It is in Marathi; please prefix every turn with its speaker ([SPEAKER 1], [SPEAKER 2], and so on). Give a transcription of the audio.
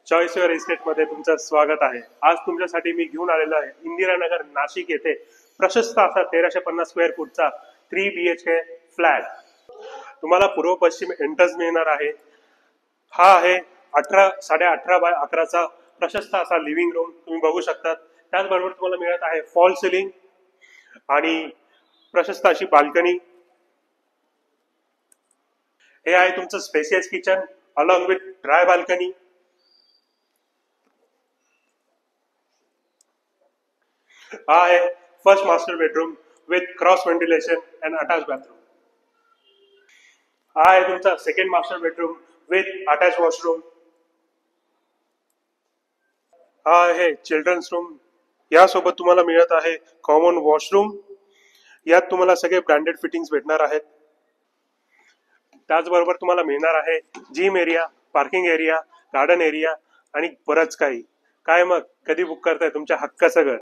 [SPEAKER 1] चॉईस युअर इस्टेट मध्ये तुमचं स्वागत आहे। आज तुमच्यासाठी मी घेऊन आलेलो आहे इंदिरानगर नाशिक येथे प्रशस्त असा 1350 स्क्वेअर फूटचा 3 BHK फ्लॅट। तुम्हाला पूर्व पश्चिम एंट्रन्स मिळणार आहे। हा आहे 18 बाय 11चा प्रशस्त असा लिव्हिंग रूम तुम्ही बघू शकता। त्याचबरोबर तुम्हाला मिळत आहे फॉल सिलिंग आणि प्रशस्त अशी बाल्कनी। हे आहे तुमचं spacious kitchen along with dry balcony. हा आहे first master bedroom with cross ventilation and attach bathroom. हा आहे तुमचा second master bedroom with attach washroom. हा आहे चिल्ड्रन्स रूम, यासोबत तुम्हाला मिळत आहे कॉमन वॉशरूम। यात तुम्हाला सगळे ब्रँडेड फिटिंग्स भेटणार आहेत। त्याचबरोबर तुम्हाला मिळणार आहे gym area, parking area, garden area आणि बरंच काही। काय मग कधी बुक करताय तुमच्या हक्काचं घर?